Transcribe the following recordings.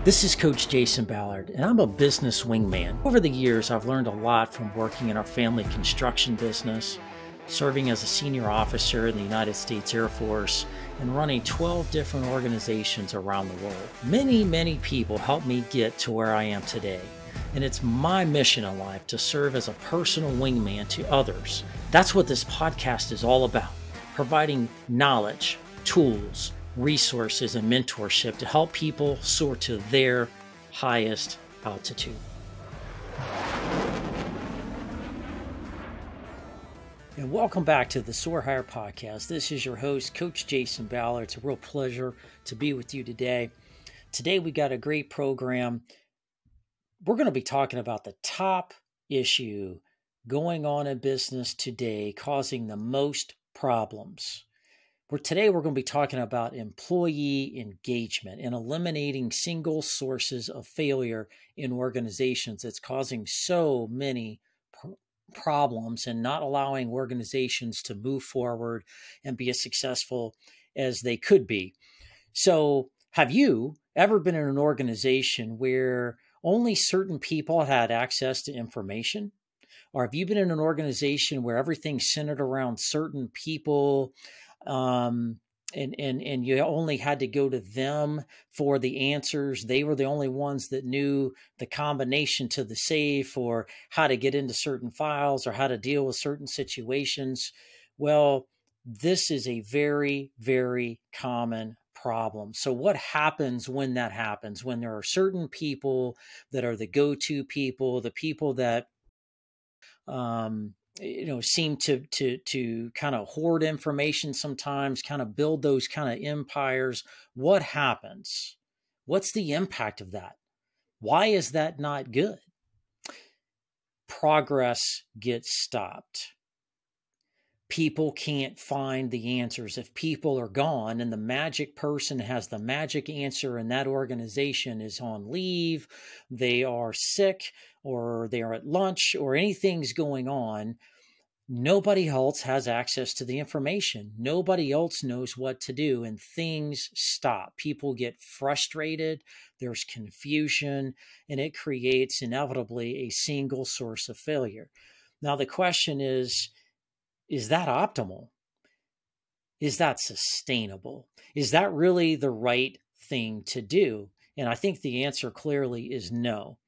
This is Coach Jason Ballard, and I'm a business wingman. Over the years, I've learned a lot from working in our family construction business, serving as a senior officer in the United States Air Force, and running 12 different organizations around the world. Many people helped me get to where I am today, and it's my mission in life to serve as a personal wingman to others. That's what this podcast is all about, providing knowledge, tools, resources, and mentorship to help people soar to their highest altitude. And welcome back to the Soar Higher podcast. This is your host, Coach Jason Ballard. It's a real pleasure to be with you today. Today we got a great program. We're going to be talking about the top issue going on in business today, causing the most problems. Today we're going to be talking about employee engagement and eliminating single sources of failure in organizations that's causing so many problems and not allowing organizations to move forward and be as successful as they could be. So, have you ever been in an organization where only certain people had access to information? Or have you been in an organization where everything's centered around certain people, and you only had to go to them for the answers? They were the only ones that knew the combination to the safe or how to get into certain files or how to deal with certain situations. Well, this is a very common problem. So what happens when that happens? When there are certain people that are the go-to people, the people that seem to kind of hoard information sometimes, kind of build those kind of empires. What happens? What's the impact of that? Why is that not good? Progress gets stopped. People can't find the answers. If people are gone and the magic person has the magic answer and that organization is on leave, they are sick, or they are at lunch, or anything's going on, nobody else has access to the information. Nobody else knows what to do, and things stop. People get frustrated. There's confusion, and it creates inevitably a single source of failure. Now, the question is that optimal? Is that sustainable? Is that really the right thing to do? And I think the answer clearly is no.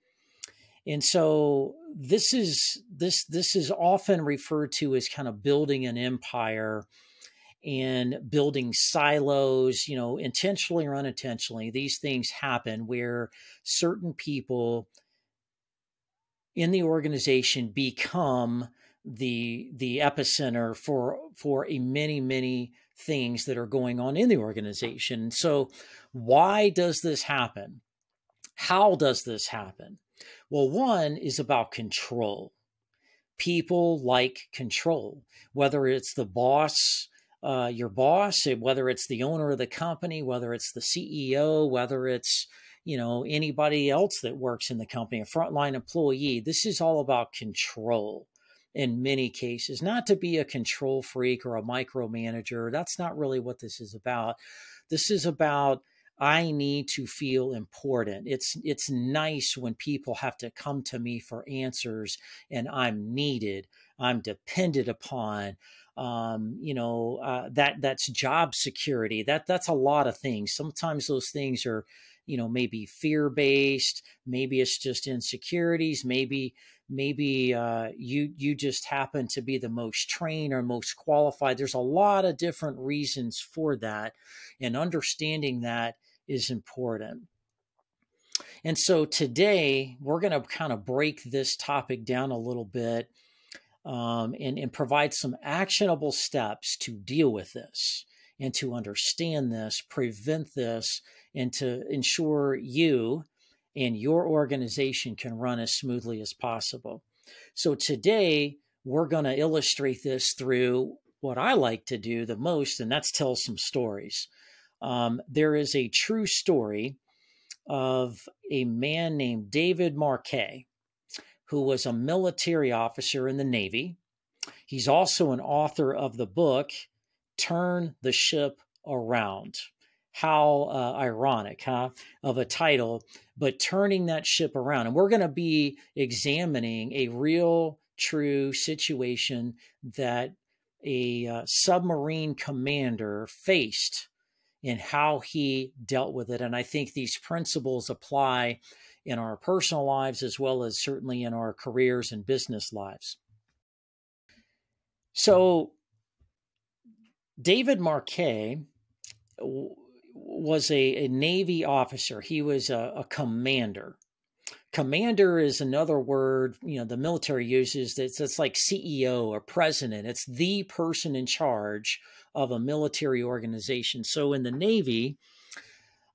And so this is often referred to as kind of building an empire and building silos, intentionally or unintentionally. These things happen where certain people in the organization become the epicenter for a many things that are going on in the organization. So why does this happen? How does this happen? Well, one is about control. People like control, whether it's the boss, your boss, whether it's the owner of the company, whether it's the CEO, whether it's, anybody else that works in the company, a frontline employee. This is all about control in many cases, not to be a control freak or a micromanager. That's not really what this is about. This is about, I need to feel important. It's nice when people have to come to me for answers and I'm needed, I'm depended upon. That's job security. That's a lot of things. Sometimes those things are, maybe fear-based. Maybe it's just insecurities. Maybe you just happen to be the most trained or most qualified. There's a lot of different reasons for that, and understanding that is important. And so today we're going to kind of break this topic down a little bit and provide some actionable steps to deal with this and to understand this, prevent this, and to ensure you and your organization can run as smoothly as possible. So today we're going to illustrate this through what I like to do the most, and that's tell some stories. There is a true story of a man named David Marquet, who was a military officer in the Navy. He's also an author of the book, Turn the Ship Around: How ironic, huh? Of a title, but turning that ship around. And we're going to be examining a real, true situation that a submarine commander faced and how he dealt with it. And I think these principles apply in our personal lives as well as certainly in our careers and business lives. So, David Marquet was a Navy officer. He was a commander. Commander is another word, the military uses. It's like CEO or president. It's the person in charge of a military organization. So in the Navy,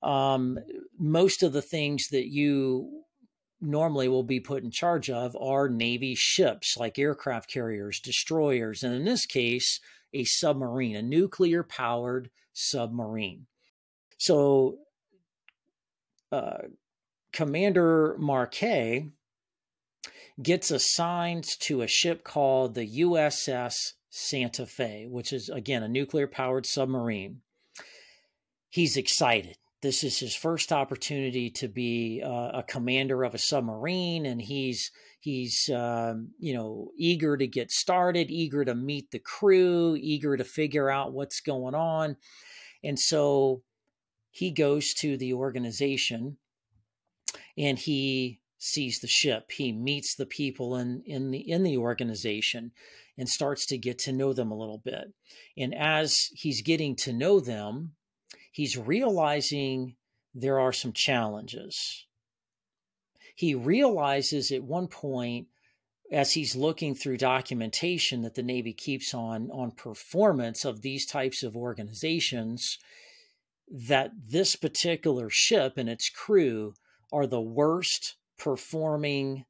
most of the things that you normally will be put in charge of are Navy ships like aircraft carriers, destroyers, and in this case, a submarine, a nuclear powered submarine. So, Commander Marquet gets assigned to a ship called the USS Santa Fe, which is, again, a nuclear powered submarine. He's excited. This is his first opportunity to be a commander of a submarine, and he's eager to get started, eager to meet the crew, eager to figure out what's going on. And so he goes to the organization and he sees the ship. He meets the people in the organization and starts to get to know them a little bit. And as he's getting to know them, he's realizing there are some challenges. He realizes at one point, as he's looking through documentation that the Navy keeps on performance of these types of organizations, that this particular ship and its crew are the worst performing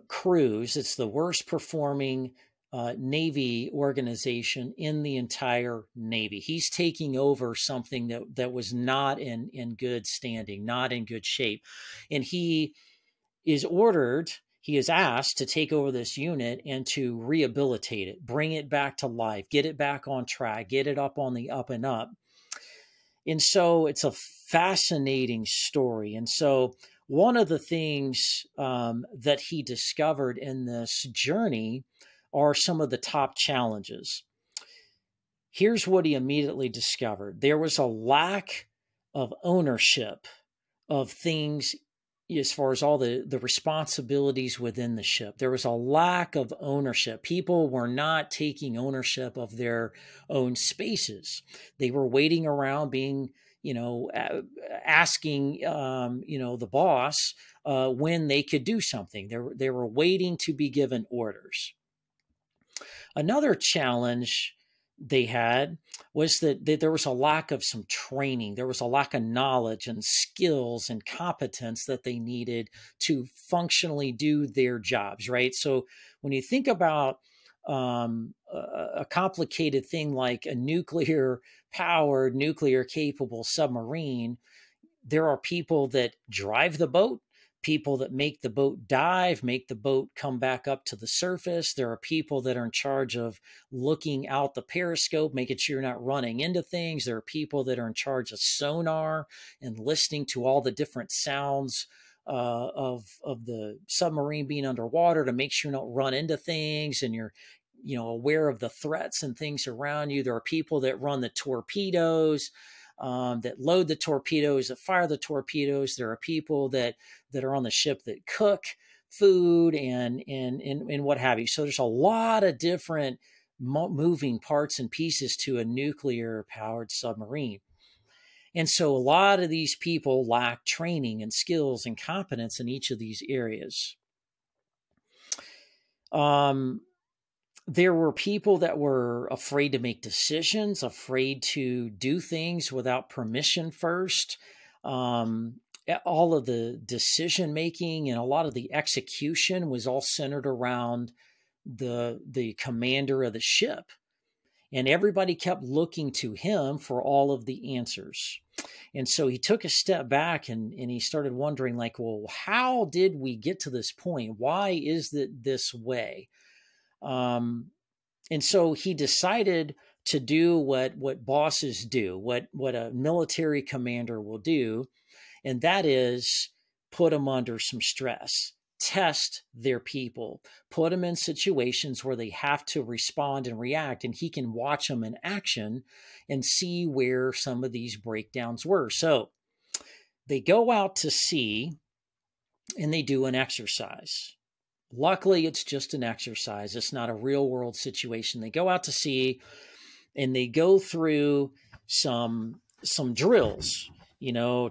crews. It's the worst performing Navy organization in the entire Navy. He's taking over something that was not in good standing, not in good shape. And he is asked to take over this unit and to rehabilitate it, bring it back to life, get it back on track, get it up on the up and up. And so it's a fascinating story. And so one of the things that he discovered in this journey are some of the top challenges. Here's what he immediately discovered. There was a lack of ownership of things as far as all the responsibilities within the ship. There was a lack of ownership. People were not taking ownership of their own spaces. They were waiting around being, asking, the boss when they could do something. They were waiting to be given orders. Another challenge they had was that there was a lack of some training. There was a lack of knowledge and skills and competence that they needed to functionally do their jobs, right? So when you think about a complicated thing like a nuclear-powered, nuclear-capable submarine, there are people that drive the boat, people that make the boat dive, make the boat come back up to the surface. There are people that are in charge of looking out the periscope, making sure you're not running into things. There are people that are in charge of sonar and listening to all the different sounds of the submarine being underwater to make sure you don't run into things and you're aware of the threats and things around you. There are people that run the torpedoes, that load the torpedoes, that fire the torpedoes. There are people that are on the ship that cook food and what have you. So there's a lot of different moving parts and pieces to a nuclear powered submarine. And so a lot of these people lack training and skills and competence in each of these areas. There were people that were afraid to make decisions, afraid to do things without permission first. All of the decision making and a lot of the execution was all centered around the commander of the ship. And everybody kept looking to him for all of the answers. And so he took a step back and he started wondering, like, well, how did we get to this point? Why is it this way? And so he decided to do what bosses do, what a military commander will do, and that is put them under some stress, test their people, put them in situations where they have to respond and react, and he can watch them in action and see where some of these breakdowns were. So they go out to sea and they do an exercise. Luckily, it's just an exercise. It's not a real world situation. They go out to sea and they go through some drills,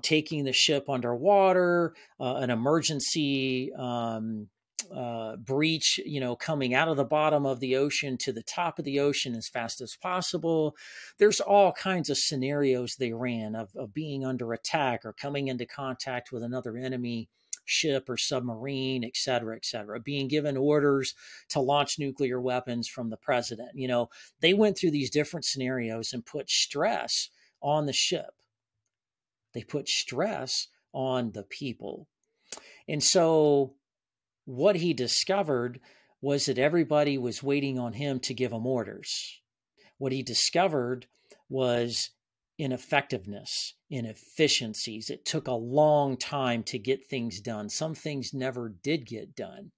taking the ship underwater, an emergency breach, coming out of the bottom of the ocean to the top of the ocean as fast as possible. There's all kinds of scenarios they ran of being under attack or coming into contact with another enemy ship or submarine, et cetera, being given orders to launch nuclear weapons from the president. They went through these different scenarios and put stress on the ship. They put stress on the people. And so what he discovered was that everybody was waiting on him to give them orders. What he discovered was ineffectiveness, inefficiencies. It took a long time to get things done. Some things never did get done.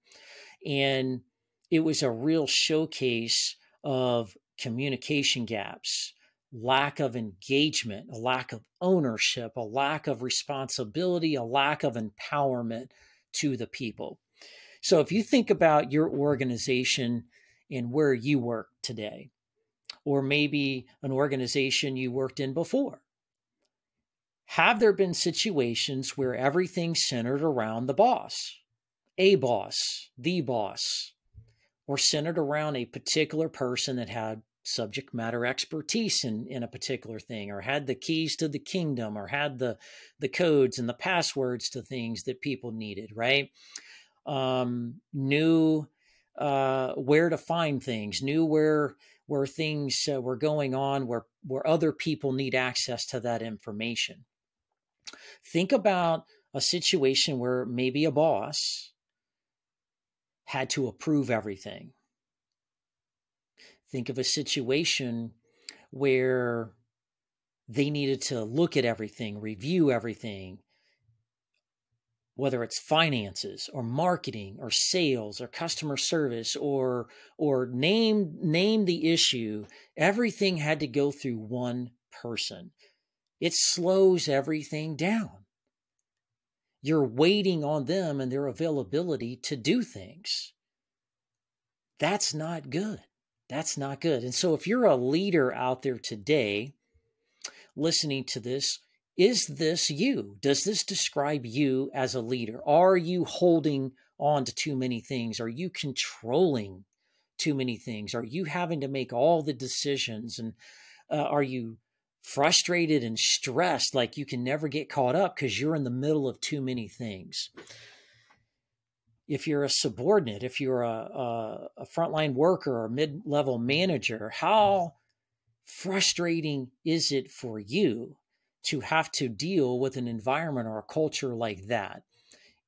And it was a real showcase of communication gaps, lack of engagement, a lack of ownership, a lack of responsibility, a lack of empowerment to the people. So if you think about your organization and where you work today, or maybe an organization you worked in before, have there been situations where everything centered around the boss, the boss, or centered around a particular person that had subject matter expertise in a particular thing, or had the keys to the kingdom, or had the codes and the passwords to things that people needed, right? Knew where to find things, knew where things were going on, where other people need access to that information. Think about a situation where maybe a boss had to approve everything. Think of a situation where they needed to look at everything, review everything, whether it's finances or marketing or sales or customer service or name the issue. Everything had to go through one person. It slows everything down. You're waiting on them and their availability to do things. That's not good. That's not good. And so if you're a leader out there today listening to this, is this you? Does this describe you as a leader? Are you holding on to too many things? Are you controlling too many things? Are you having to make all the decisions? And are you frustrated and stressed like you can never get caught up because you're in the middle of too many things? If you're a subordinate, if you're a frontline worker or a mid-level manager, how frustrating is it for you to have to deal with an environment or a culture like that?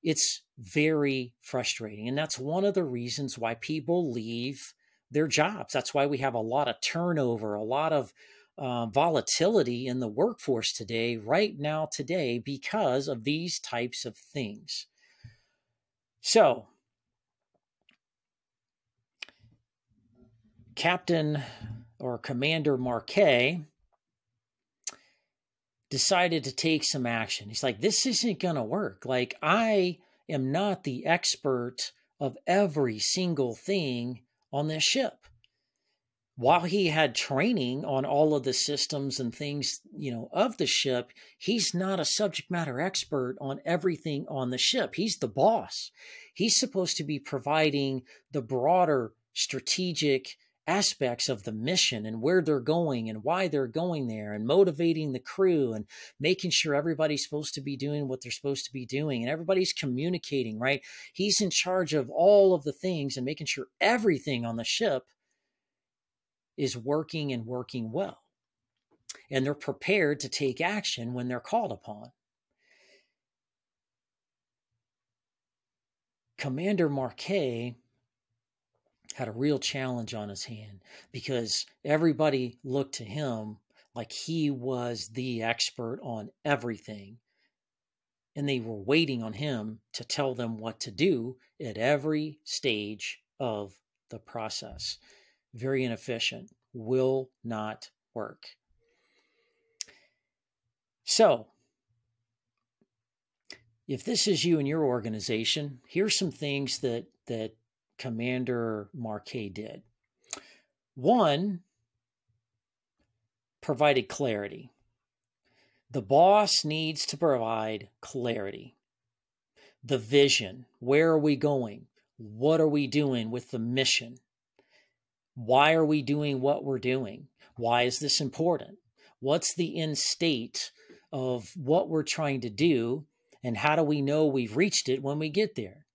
It's very frustrating. And that's one of the reasons why people leave their jobs. That's why we have a lot of turnover, a lot of volatility in the workforce today, because of these types of things. So, Captain or Commander Marquet decided to take some action. He's like, this isn't going to work. Like, I am not the expert of every single thing on this ship. While he had training on all of the systems and things, of the ship, he's not a subject matter expert on everything on the ship. He's the boss. He's supposed to be providing the broader strategic aspects of the mission and where they're going and why they're going there, and motivating the crew and making sure everybody's supposed to be doing what they're supposed to be doing and everybody's communicating, right? He's in charge of all of the things and making sure everything on the ship is working and working well. And they're prepared to take action when they're called upon. Commander Marquet had a real challenge on his hand because everybody looked to him like he was the expert on everything. And they were waiting on him to tell them what to do at every stage of the process. Very inefficient, will not work. So, if this is you in your organization, here's some things that Commander Marquet did. One, provided clarity. The boss needs to provide clarity. The vision. Where are we going? What are we doing with the mission? Why are we doing what we're doing? Why is this important? What's the end state of what we're trying to do? And how do we know we've reached it when we get there?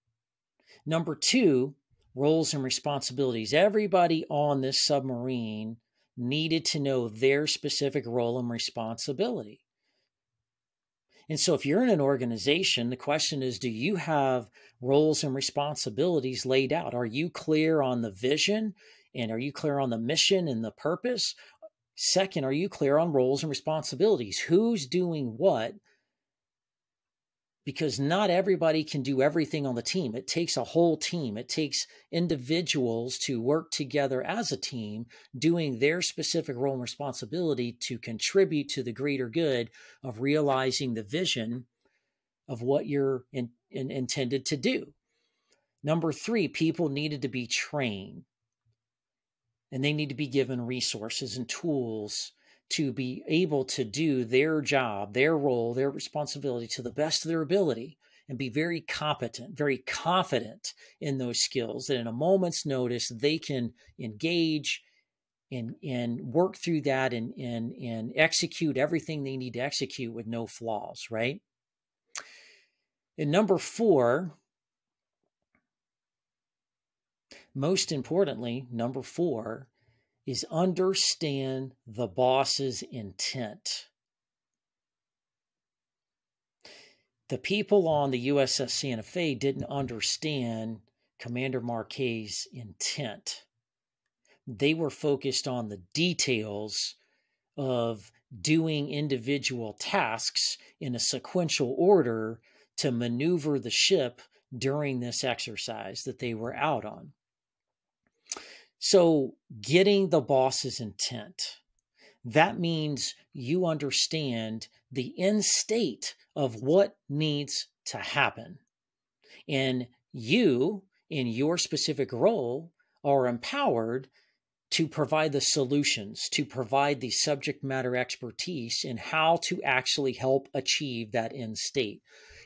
Number two, roles and responsibilities. Everybody on this submarine needed to know their specific role and responsibility. And so if you're in an organization, the question is, do you have roles and responsibilities laid out? Are you clear on the vision? And are you clear on the mission and the purpose? Second, are you clear on roles and responsibilities? Who's doing what? Because not everybody can do everything on the team. It takes a whole team. It takes individuals to work together as a team, doing their specific role and responsibility to contribute to the greater good of realizing the vision of what you're intended to do. Number three, people needed to be trained, and they need to be given resources and tools to be able to do their job, their role, their responsibility to the best of their ability and be very competent, very confident in those skills that in a moment's notice they can engage and work through that and execute everything they need to execute with no flaws, right? And number four, most importantly, number four, is understand the boss's intent. The people on the USS Santa Fe didn't understand Commander Marquet's intent. They were focused on the details of doing individual tasks in a sequential order to maneuver the ship during this exercise that they were out on. So getting the boss's intent, that means you understand the end state of what needs to happen. And you, in your specific role, are empowered to provide the solutions, to provide the subject matter expertise in how to actually help achieve that end state.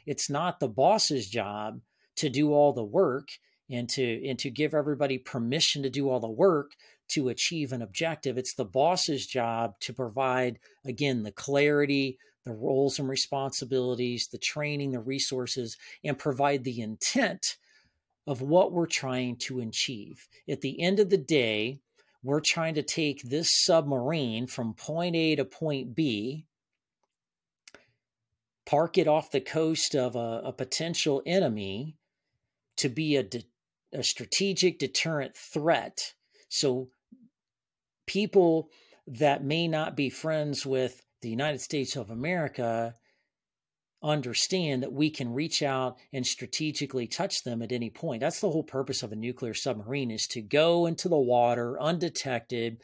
It's not the boss's job to do all the work and to give everybody permission to do all the work to achieve an objective. It's the boss's job to provide, again, the clarity, the roles and responsibilities, the training, the resources, and provide the intent of what we're trying to achieve. At the end of the day, we're trying to take this submarine from point A to point B, park it off the coast of a potential enemy to be a strategic deterrent threat. So people that may not be friends with the United States of America understand that we can reach out and strategically touch them at any point. That's the whole purpose of a nuclear submarine, is to go into the water undetected,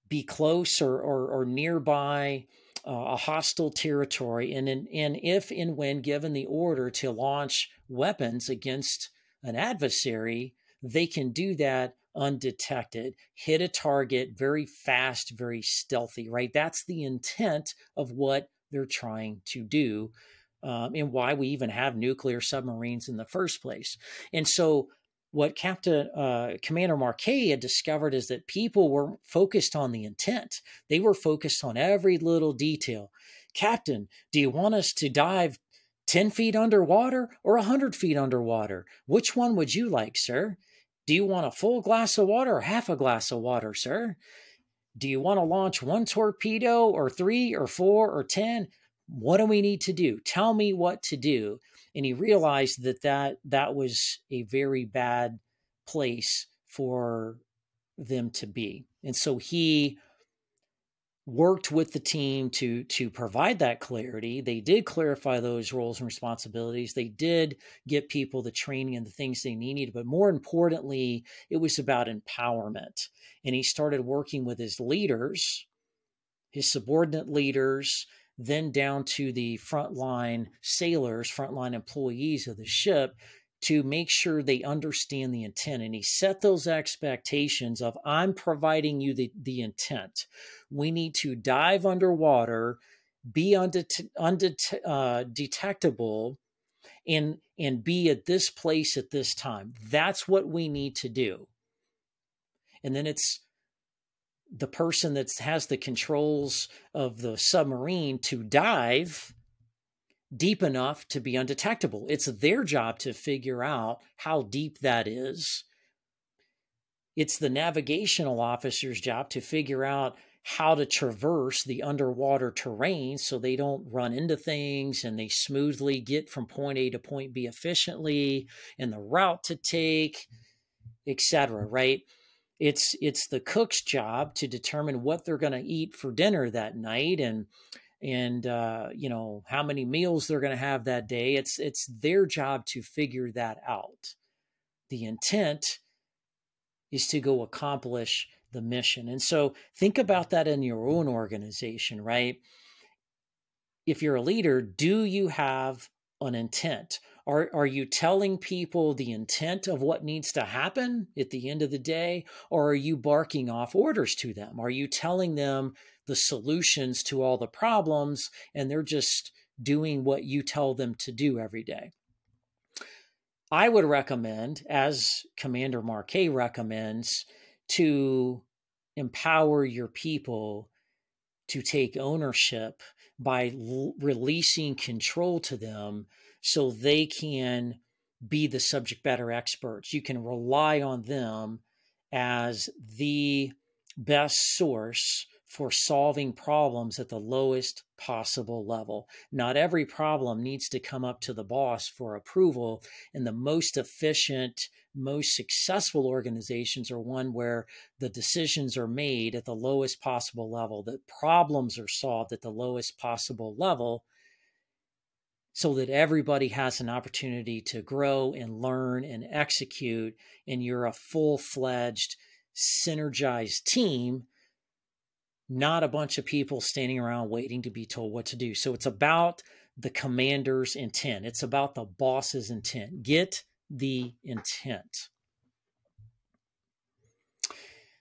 be close or nearby a hostile territory, and if and when given the order to launch weapons against an adversary, they can do that undetected, hit a target very fast, very stealthy, right? That's the intent of what they're trying to do, and why we even have nuclear submarines in the first place. And so what Commander Marquet had discovered is that people were focused on the intent. They were focused on every little detail. Captain, do you want us to dive 10 feet underwater or 100 feet underwater? Which one would you like, sir? Do you want a full glass of water or half a glass of water, sir? Do you want to launch one torpedo or 3 or 4 or 10? What do we need to do? Tell me what to do. And he realized that was a very bad place for them to be. And so he worked with the team to provide that clarity. They did clarify those roles and responsibilities. They did get people the training and the things they needed, but more importantly, it was about empowerment. And he started working with his leaders, his subordinate leaders, then down to the frontline sailors, frontline employees of the ship, to make sure they understand the intent. And he set those expectations of, I'm providing you the intent. We need to dive underwater, be undetectable, and be at this place at this time. That's what we need to do. And then it's the person that has the controls of the submarine to dive deep enough to be undetectable. It's their job to figure out how deep that is. It's the navigational officer's job to figure out how to traverse the underwater terrain so they don't run into things and they smoothly get from point A to point B efficiently, and the route to take, etc. Right? It's the cook's job to determine what they're going to eat for dinner that night, and how many meals they're going to have that day. It's their job to figure that out. The intent is to go accomplish the mission. And so think about that in your own organization, right? If you're a leader, do you have an intent? Are you telling people the intent of what needs to happen at the end of the day? Or are you barking off orders to them? Are you telling them the solutions to all the problems and they're just doing what you tell them to do every day? I would recommend, as Commander Marquet recommends, to empower your people to take ownership by releasing control to them so they can be the subject matter experts. You can rely on them as the best source for solving problems at the lowest possible level. Not every problem needs to come up to the boss for approval, and the most efficient, most successful organizations are one where the decisions are made at the lowest possible level, that problems are solved at the lowest possible level, so that everybody has an opportunity to grow and learn and execute, and you're a full-fledged, synergized team, not a bunch of people standing around waiting to be told what to do. So it's about the commander's intent. It's about the boss's intent. Get the intent.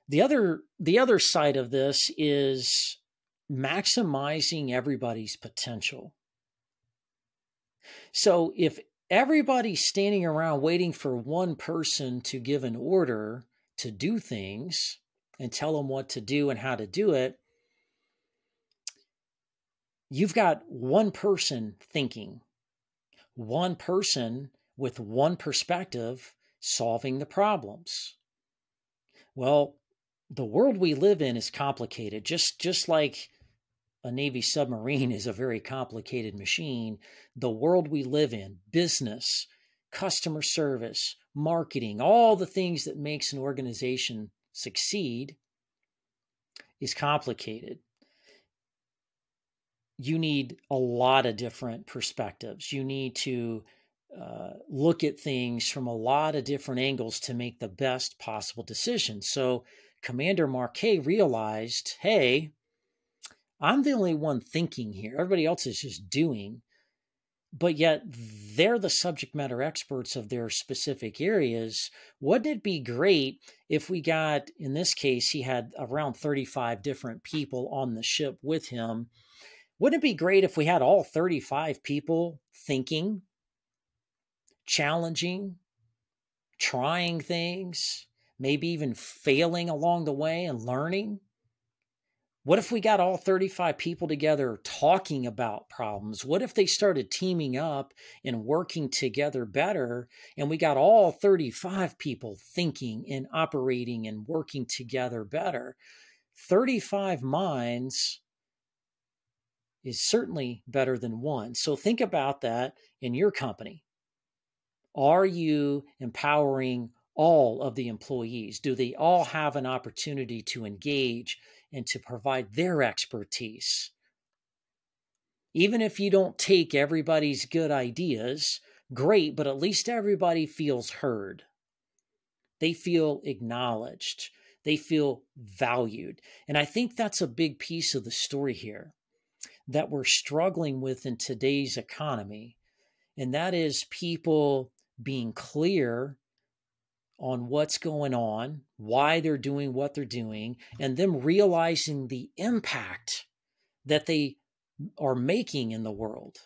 The other side of this is maximizing everybody's potential. So if everybody's standing around waiting for one person to give an order to do things and tell them what to do and how to do it, you've got one person thinking, one person with one perspective solving the problems. Well, the world we live in is complicated, just like a Navy submarine is a very complicated machine. The world we live in, business, customer service, marketing, all the things that makes an organization succeed is complicated. You need a lot of different perspectives. You need to look at things from a lot of different angles to make the best possible decision. So Commander Marquet realized, hey, I'm the only one thinking here. Everybody else is just doing, but yet they're the subject matter experts of their specific areas. Wouldn't it be great if we got, in this case, he had around 35 different people on the ship with him. Wouldn't it be great if we had all 35 people thinking, challenging, trying things, maybe even failing along the way and learning? What if we got all 35 people together talking about problems? What if they started teaming up and working together better, and we got all 35 people thinking and operating and working together better? 35 minds is certainly better than one. So think about that in your company. Are you empowering all of the employees? Do they all have an opportunity to engage and to provide their expertise? Even if you don't take everybody's good ideas, great, but at least everybody feels heard. They feel acknowledged. They feel valued. And I think that's a big piece of the story here that we're struggling with in today's economy. And that is people being clear on what's going on, why they're doing what they're doing, and them realizing the impact that they are making in the world.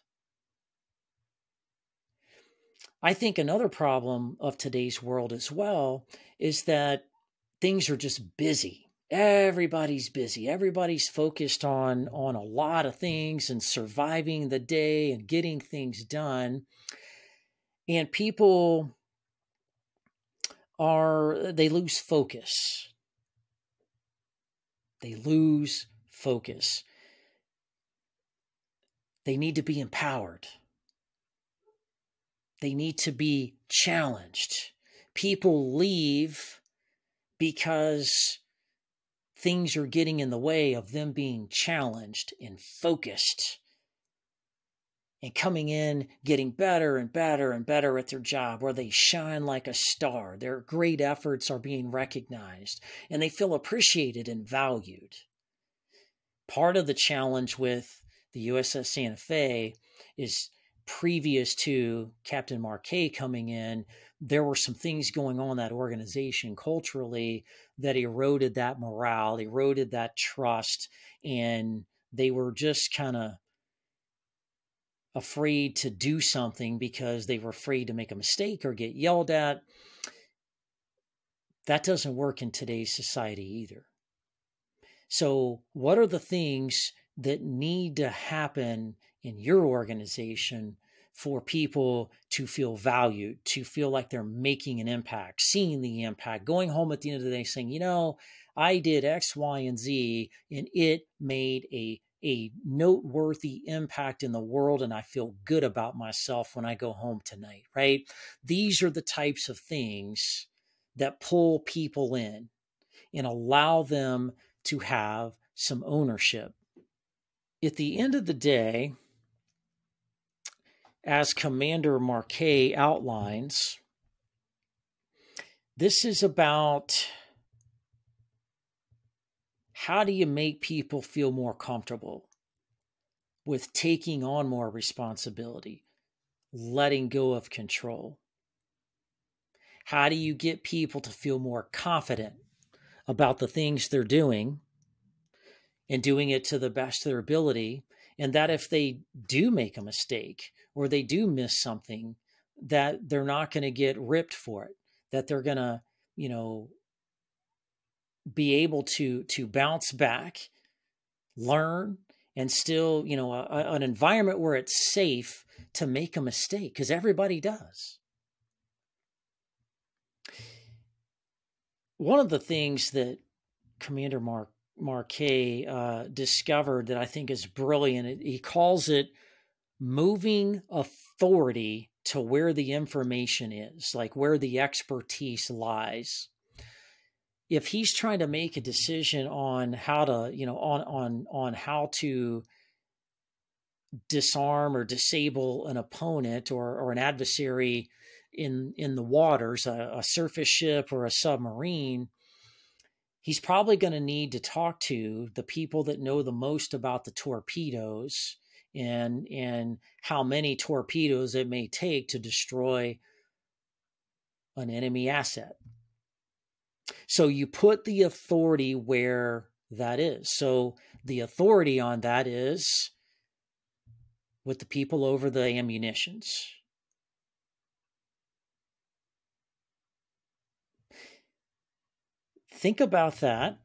I think another problem of today's world as well is that things are just busy. Everybody's busy. Everybody's focused on a lot of things and surviving the day and getting things done. And people they lose focus. They lose focus. They need to be empowered. They need to be challenged. People leave because things are getting in the way of them being challenged and focused and coming in, getting better and better and better at their job, where they shine like a star. Their great efforts are being recognized and they feel appreciated and valued. Part of the challenge with the USS Santa Fe is previous to Captain Marquet coming in, there were some things going on in that organization culturally that eroded that morale, eroded that trust, and they were just kind of afraid to do something because they were afraid to make a mistake or get yelled at. That doesn't work in today's society either. So what are the things that need to happen in your organization for people to feel valued, to feel like they're making an impact, seeing the impact, going home at the end of the day saying, you know, I did X, Y, and Z, and it made a noteworthy impact in the world, and I feel good about myself when I go home tonight, right? These are the types of things that pull people in and allow them to have some ownership. At the end of the day, as Commander Marquet outlines, this is about how do you make people feel more comfortable with taking on more responsibility, letting go of control? How do you get people to feel more confident about the things they're doing and doing it to the best of their ability? And that if they do make a mistake or they do miss something, that they're not going to get ripped for it, that they're going to, be able to bounce back, learn, and still, an environment where it's safe to make a mistake, because everybody does. One of the things that Commander Marquet discovered that I think is brilliant, he calls it moving authority to where the information is, like where the expertise lies. If he's trying to make a decision on how to, on how to disarm or disable an opponent or an adversary in the waters, a surface ship or a submarine, he's probably going to need to talk to the people that know the most about the torpedoes and how many torpedoes it may take to destroy an enemy asset. So you put the authority where that is. So the authority on that is with the people over the ammunitions. Think about that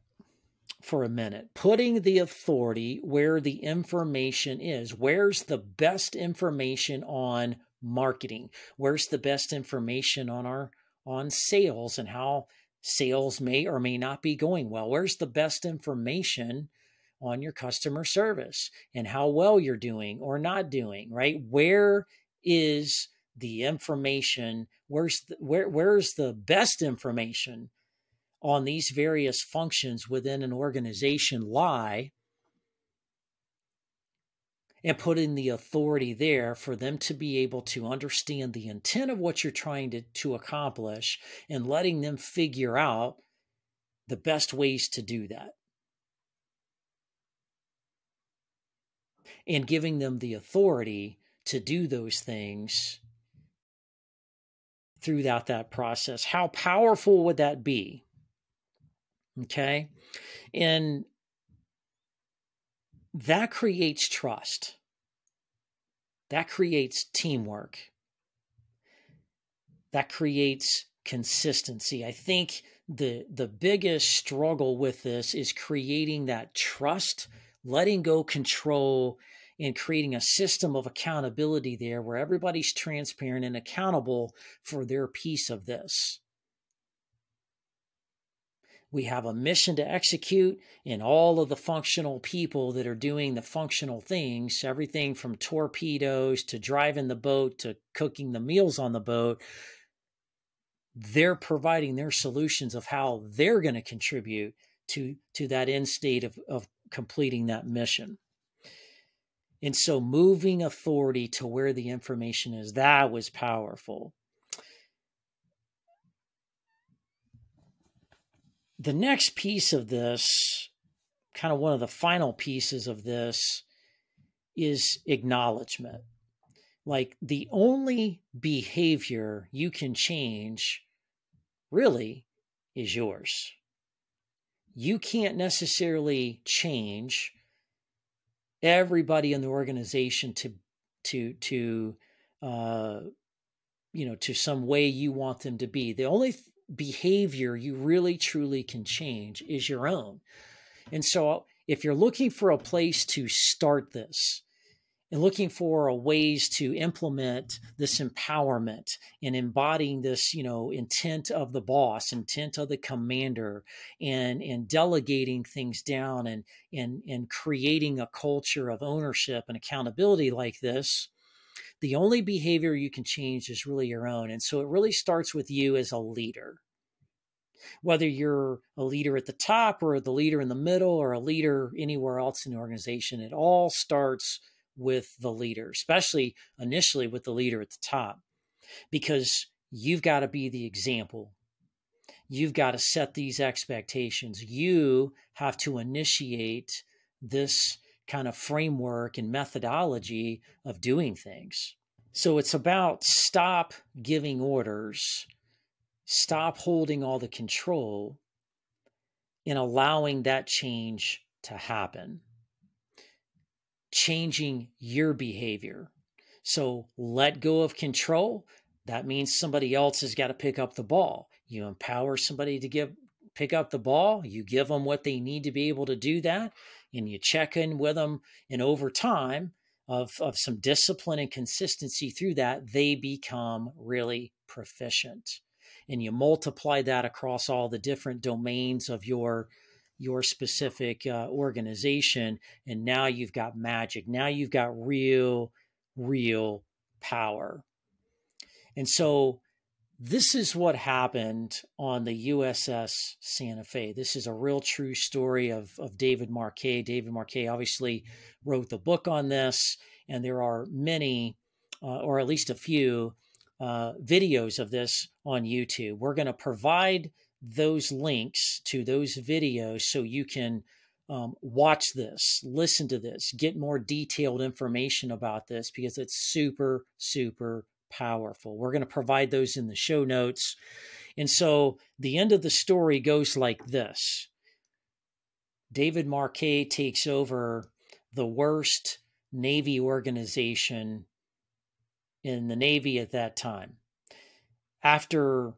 for a minute. Putting the authority where the information is. Where's the best information on marketing? Where's the best information on sales and how sales may or may not be going well? Where's the best information on your customer service and how well you're doing or not doing, right? Where is the information, where's the best information on these various functions within an organization lie, and putting the authority there for them to be able to understand the intent of what you're trying to accomplish, and letting them figure out the best ways to do that, and giving them the authority to do those things throughout that process. How powerful would that be? Okay. And that creates trust. That creates teamwork. That creates consistency. I think the biggest struggle with this is creating that trust, letting go control, and creating a system of accountability there where everybody's transparent and accountable for their piece of this. We have a mission to execute, and all of the functional people that are doing the functional things, everything from torpedoes to driving the boat to cooking the meals on the boat, they're providing their solutions of how they're going to contribute to that end state of completing that mission. And so moving authority to where the information is, that was powerful. The next piece of this, kind of one of the final pieces of this, is acknowledgement. Like, the only behavior you can change really is yours. You can't necessarily change everybody in the organization to some way you want them to be. The only behavior you really truly can change is your own. And so if you're looking for a place to start this, and looking for ways to implement this empowerment and embodying this, intent of the boss, intent of the commander, and delegating things down, and creating a culture of ownership and accountability like this, the only behavior you can change is really your own. And so it really starts with you as a leader. Whether you're a leader at the top, or the leader in the middle, or a leader anywhere else in the organization, it all starts with the leader, especially initially with the leader at the top, because you've got to be the example. You've got to set these expectations. You have to initiate this kind of framework and methodology of doing things. So it's about stop giving orders, stop holding all the control, and allowing that change to happen. Changing your behavior. So let go of control. That means somebody else has got to pick up the ball. You empower somebody to pick up the ball. You give them what they need to be able to do that. And you check in with them. And over time of some discipline and consistency through that, they become really proficient. And you multiply that across all the different domains of your specific organization. And now you've got magic. Now you've got real power. And so this is what happened on the USS Santa Fe. This is a real true story of David Marquet. David Marquet obviously wrote the book on this, and there are many, or at least a few, videos of this on YouTube. We're going to provide those links to those videos so you can watch this, listen to this, get more detailed information about this, because it's super powerful. We're going to provide those in the show notes. And so the end of the story goes like this. David Marquet takes over the worst Navy organization in the Navy at that time. After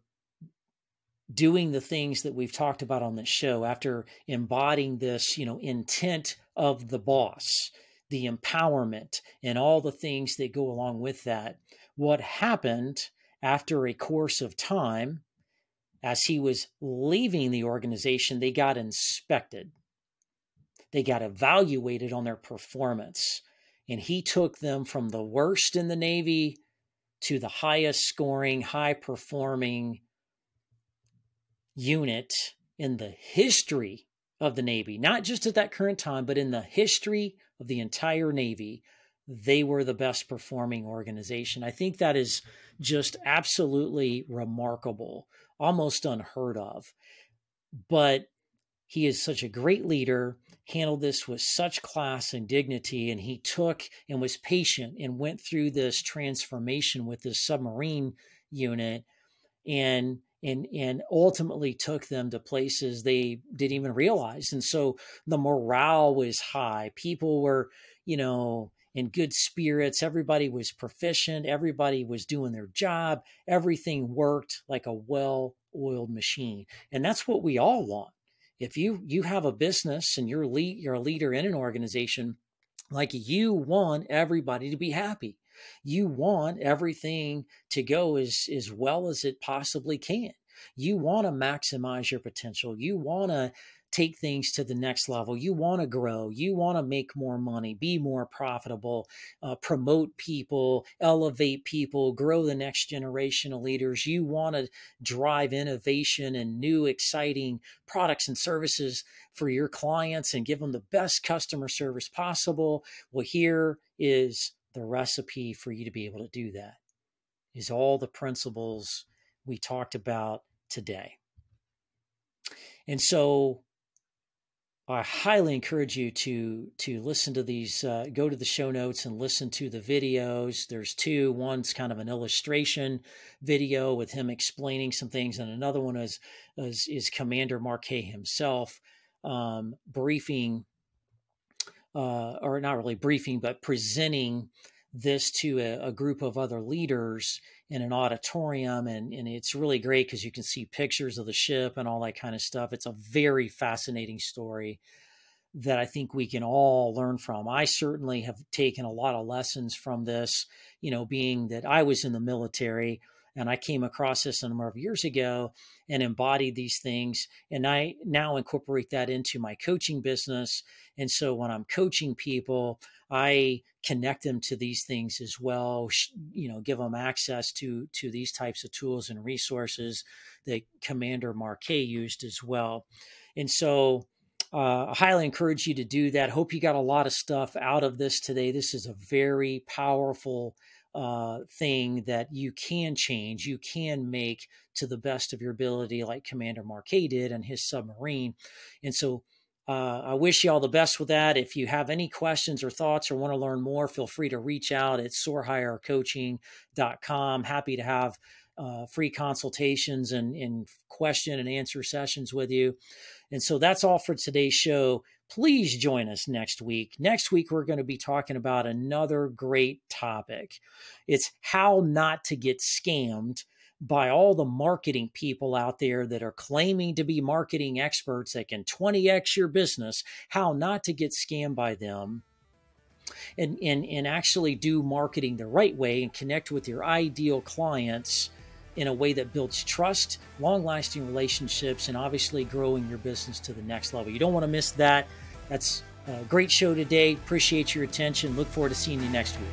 doing the things that we've talked about on this show, after embodying this, intent of the boss, the empowerment, and all the things that go along with that, what happened after a course of time, as he was leaving the organization, they got inspected. They got evaluated on their performance. And he took them from the worst in the Navy to the highest scoring, high performing unit in the history of the Navy, not just at that current time, but in the history of the entire Navy. They were the best performing organization. I think that is just absolutely remarkable, almost unheard of. But he is such a great leader, handled this with such class and dignity, and he took and was patient and went through this transformation with this submarine unit and ultimately took them to places they didn't even realize. And so the morale was high. People were, in good spirits. Everybody was proficient. Everybody was doing their job. Everything worked like a well-oiled machine. And that's what we all want. If you have a business and you're a leader in an organization, like, you want everybody to be happy. You want everything to go as well as it possibly can. You want to maximize your potential. You want to take things to the next level. You want to grow. You want to make more money, be more profitable, promote people, elevate people, grow the next generation of leaders. You want to drive innovation and new, exciting products and services for your clients and give them the best customer service possible. Well, here is the recipe for you to be able to do that. Is all the principles we talked about today. And so I highly encourage you to listen to these, go to the show notes and listen to the videos. There's two. One's kind of an illustration video with him explaining some things, and another one is Commander Marquet himself briefing, or not really briefing, but presenting this to a group of other leaders in an auditorium. And it's really great because you can see pictures of the ship and all that kind of stuff. It's a very fascinating story that I think we can all learn from. I certainly have taken a lot of lessons from this, being that I was in the military and I came across this a number of years ago and embodied these things. And I now incorporate that into my coaching business. And so when I'm coaching people, I connect them to these things as well, give them access to these types of tools and resources that Commander Marquet used as well. And so I highly encourage you to do that. Hope you got a lot of stuff out of this today. This is a very powerful thing that you can change, you can make to the best of your ability, like Commander Marquet did in his submarine. And so I wish you all the best with that. If you have any questions or thoughts or want to learn more, feel free to reach out at soarhirecoaching.com. Happy to have free consultations and question and answer sessions with you. And so that's all for today's show. Please join us next week. Next week, we're going to be talking about another great topic. It's how not to get scammed by all the marketing people out there that are claiming to be marketing experts that can 20x your business, how not to get scammed by them and actually do marketing the right way and connect with your ideal clients in a way that builds trust, long-lasting relationships, and obviously growing your business to the next level. You don't want to miss that. That's a great show today. Appreciate your attention. Look forward to seeing you next week.